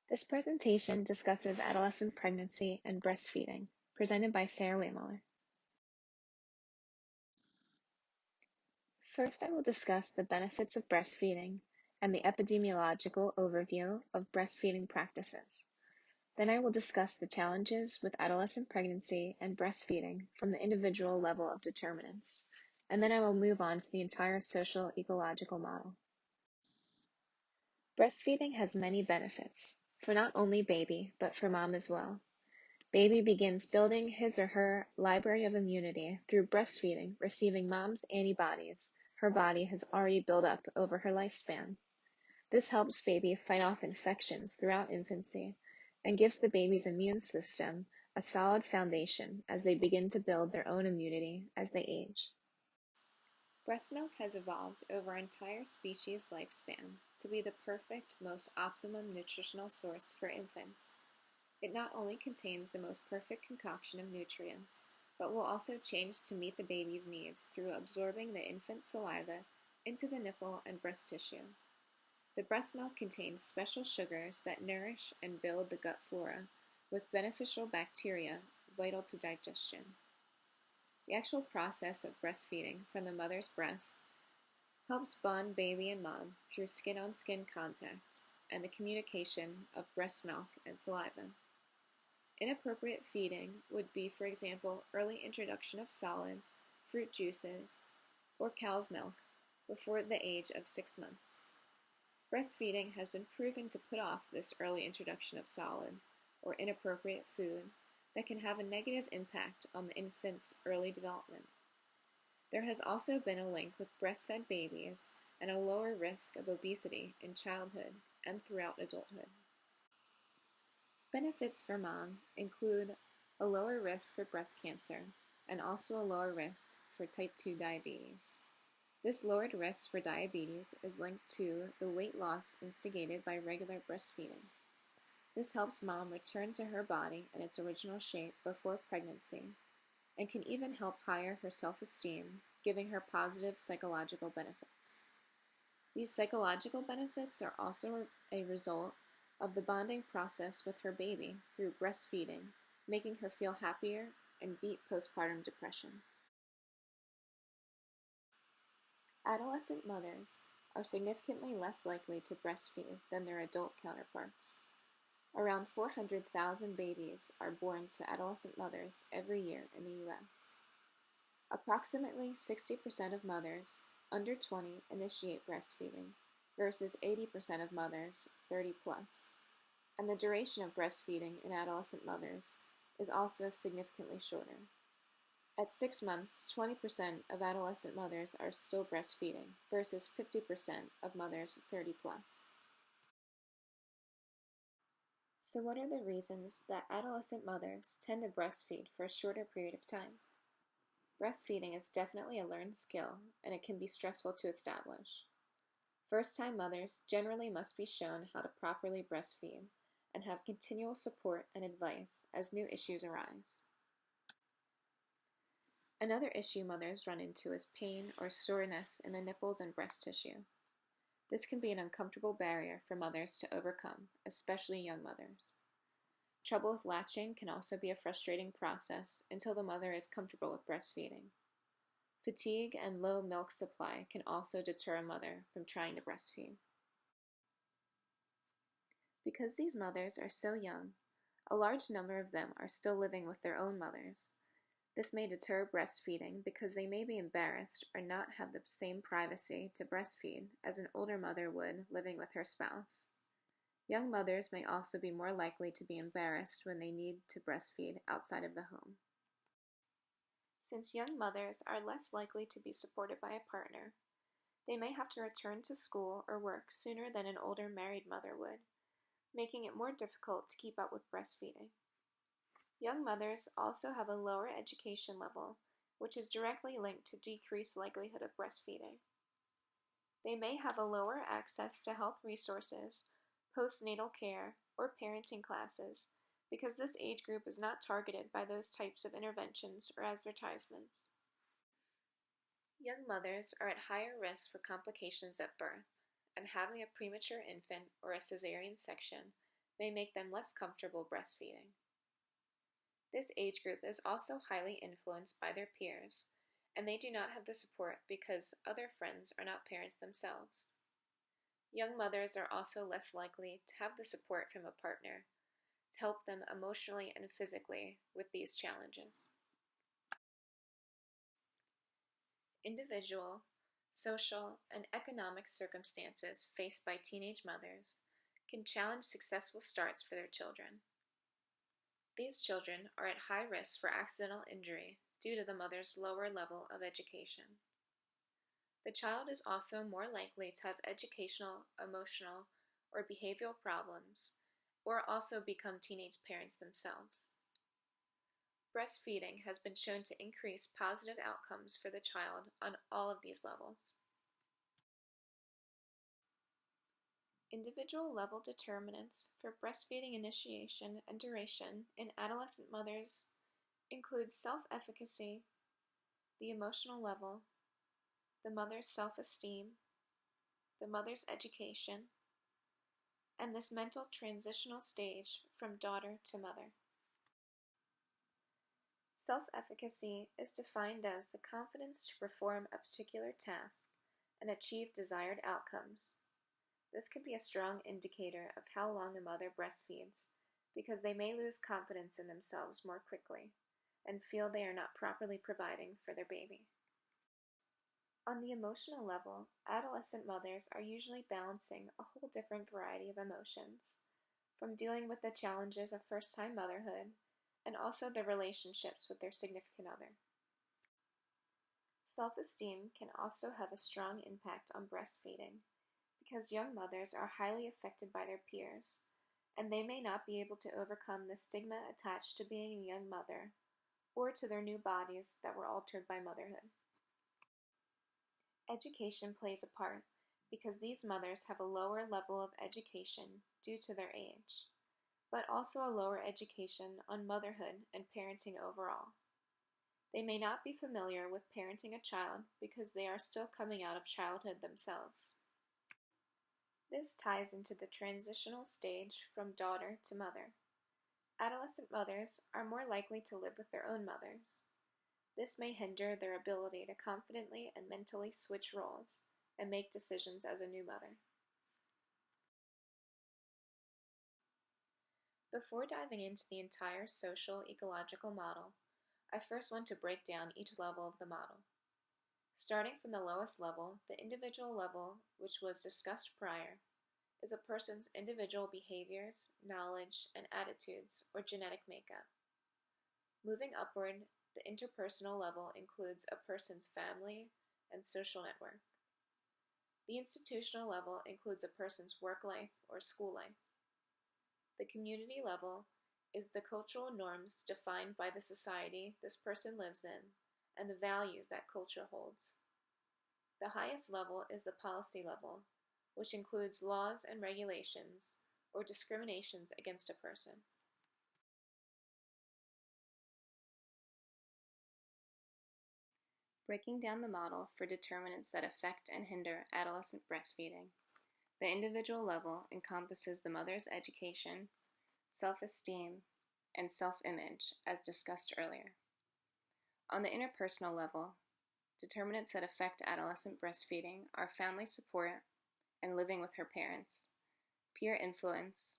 This presentation discusses adolescent pregnancy and breastfeeding, presented by Sarah Weyhmuller. First, I will discuss the benefits of breastfeeding and the epidemiological overview of breastfeeding practices. Then I will discuss the challenges with adolescent pregnancy and breastfeeding from the individual level of determinants, and then I will move on to the entire social ecological model. Breastfeeding has many benefits, for not only baby, but for mom as well. Baby begins building his or her library of immunity through breastfeeding, receiving mom's antibodies her body has already built up over her lifespan. This helps baby fight off infections throughout infancy and gives the baby's immune system a solid foundation as they begin to build their own immunity as they age. Breast milk has evolved over our entire species' lifespan to be the perfect, most optimum nutritional source for infants. It not only contains the most perfect concoction of nutrients, but will also change to meet the baby's needs through absorbing the infant's saliva into the nipple and breast tissue. The breast milk contains special sugars that nourish and build the gut flora with beneficial bacteria vital to digestion. The actual process of breastfeeding from the mother's breast helps bond baby and mom through skin-on-skin contact and the communication of breast milk and saliva. Inappropriate feeding would be, for example, early introduction of solids, fruit juices, or cow's milk before the age of 6 months. Breastfeeding has been proven to put off this early introduction of solid or inappropriate food that can have a negative impact on the infant's early development. There has also been a link with breastfed babies and a lower risk of obesity in childhood and throughout adulthood. Benefits for mom include a lower risk for breast cancer and also a lower risk for type 2 diabetes. This lowered risk for diabetes is linked to the weight loss instigated by regular breastfeeding. This helps mom return to her body in its original shape before pregnancy and can even help higher her self-esteem, giving her positive psychological benefits. These psychological benefits are also a result of the bonding process with her baby through breastfeeding, making her feel happier and beat postpartum depression. Adolescent mothers are significantly less likely to breastfeed than their adult counterparts. Around 400,000 babies are born to adolescent mothers every year in the U.S. Approximately 60% of mothers under 20 initiate breastfeeding versus 80% of mothers 30 plus, and the duration of breastfeeding in adolescent mothers is also significantly shorter. At 6 months, 20% of adolescent mothers are still breastfeeding versus 50% of mothers 30 plus. So what are the reasons that adolescent mothers tend to breastfeed for a shorter period of time? Breastfeeding is definitely a learned skill, and it can be stressful to establish. First-time mothers generally must be shown how to properly breastfeed and have continual support and advice as new issues arise. Another issue mothers run into is pain or soreness in the nipples and breast tissue. This can be an uncomfortable barrier for mothers to overcome, especially young mothers. Trouble with latching can also be a frustrating process until the mother is comfortable with breastfeeding. Fatigue and low milk supply can also deter a mother from trying to breastfeed. Because these mothers are so young, a large number of them are still living with their own mothers. This may deter breastfeeding because they may be embarrassed or not have the same privacy to breastfeed as an older mother would living with her spouse. Young mothers may also be more likely to be embarrassed when they need to breastfeed outside of the home. Since young mothers are less likely to be supported by a partner, they may have to return to school or work sooner than an older married mother would, making it more difficult to keep up with breastfeeding. Young mothers also have a lower education level, which is directly linked to decreased likelihood of breastfeeding. They may have a lower access to health resources, postnatal care, or parenting classes because this age group is not targeted by those types of interventions or advertisements. Young mothers are at higher risk for complications at birth, and having a premature infant or a cesarean section may make them less comfortable breastfeeding. This age group is also highly influenced by their peers, and they do not have the support because other friends are not parents themselves. Young mothers are also less likely to have the support from a partner to help them emotionally and physically with these challenges. Individual, social, and economic circumstances faced by teenage mothers can challenge successful starts for their children. These children are at high risk for accidental injury due to the mother's lower level of education. The child is also more likely to have educational, emotional, or behavioral problems, or also become teenage parents themselves. Breastfeeding has been shown to increase positive outcomes for the child on all of these levels. Individual level determinants for breastfeeding initiation and duration in adolescent mothers include self-efficacy, the emotional level, the mother's self-esteem, the mother's education, and this mental transitional stage from daughter to mother. Self-efficacy is defined as the confidence to perform a particular task and achieve desired outcomes. This can be a strong indicator of how long a mother breastfeeds because they may lose confidence in themselves more quickly and feel they are not properly providing for their baby. On the emotional level, adolescent mothers are usually balancing a whole different variety of emotions, from dealing with the challenges of first-time motherhood and also their relationships with their significant other. Self-esteem can also have a strong impact on breastfeeding because young mothers are highly affected by their peers, and they may not be able to overcome the stigma attached to being a young mother or to their new bodies that were altered by motherhood. Education plays a part because these mothers have a lower level of education due to their age, but also a lower education on motherhood and parenting overall. They may not be familiar with parenting a child because they are still coming out of childhood themselves. This ties into the transitional stage from daughter to mother. Adolescent mothers are more likely to live with their own mothers. This may hinder their ability to confidently and mentally switch roles and make decisions as a new mother. Before diving into the entire social ecological model, I first want to break down each level of the model. Starting from the lowest level, the individual level, which was discussed prior, is a person's individual behaviors, knowledge, and attitudes or genetic makeup. Moving upward, the interpersonal level includes a person's family and social network. The institutional level includes a person's work life or school life. The community level is the cultural norms defined by the society this person lives in and the values that culture holds. The highest level is the policy level, which includes laws and regulations or discriminations against a person. Breaking down the model for determinants that affect and hinder adolescent breastfeeding, the individual level encompasses the mother's education, self-esteem, and self-image, as discussed earlier. On the interpersonal level, determinants that affect adolescent breastfeeding are family support and living with her parents, peer influence,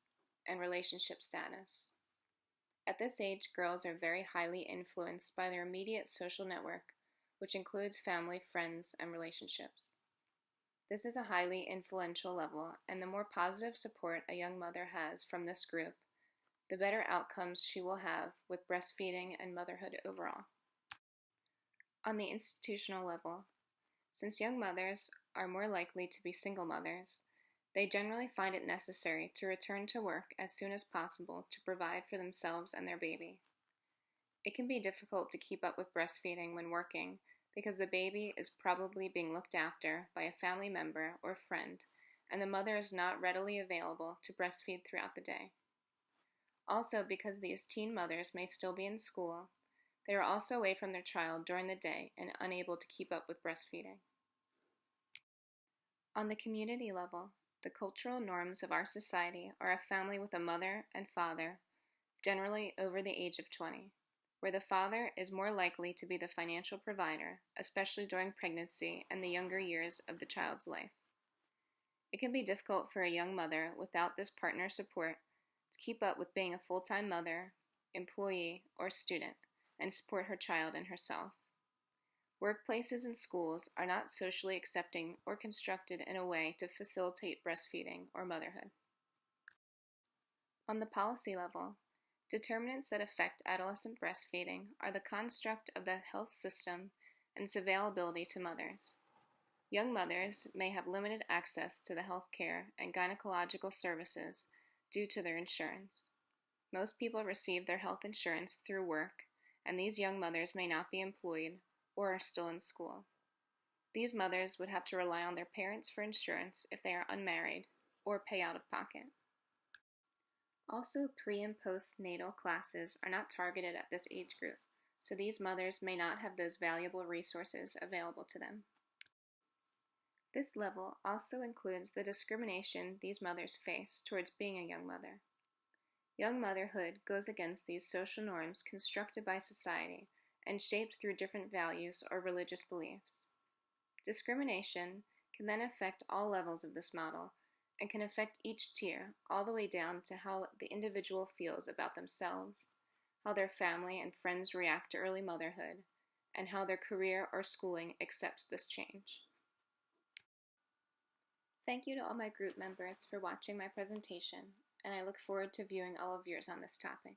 and relationship status. At this age, girls are very highly influenced by their immediate social network, which includes family, friends, and relationships. This is a highly influential level, and the more positive support a young mother has from this group, the better outcomes she will have with breastfeeding and motherhood overall. On the institutional level, since young mothers are more likely to be single mothers, they generally find it necessary to return to work as soon as possible to provide for themselves and their baby. It can be difficult to keep up with breastfeeding when working because the baby is probably being looked after by a family member or friend, and the mother is not readily available to breastfeed throughout the day. Also, because these teen mothers may still be in school, they are also away from their child during the day and unable to keep up with breastfeeding. On the community level, The cultural norms of our society are a family with a mother and father, generally over the age of 20, where the father is more likely to be the financial provider, especially during pregnancy and the younger years of the child's life. It can be difficult for a young mother without this partner support to keep up with being a full-time mother, employee, or student and support her child and herself. Workplaces and schools are not socially accepting or constructed in a way to facilitate breastfeeding or motherhood. On the policy level, determinants that affect adolescent breastfeeding are the construct of the health system and its availability to mothers. Young mothers may have limited access to the health care and gynecological services due to their insurance. Most people receive their health insurance through work, and these young mothers may not be employed or are still in school. These mothers would have to rely on their parents for insurance if they are unmarried or pay out of pocket. Also, pre- and postnatal classes are not targeted at this age group, so these mothers may not have those valuable resources available to them. This level also includes the discrimination these mothers face towards being a young mother. Young motherhood goes against these social norms constructed by society and shaped through different values or religious beliefs. Discrimination can then affect all levels of this model and can affect each tier, all the way down to how the individual feels about themselves, how their family and friends react to early motherhood, and how their career or schooling accepts this change. Thank you to all my group members for watching my presentation, and I look forward to viewing all of yours on this topic.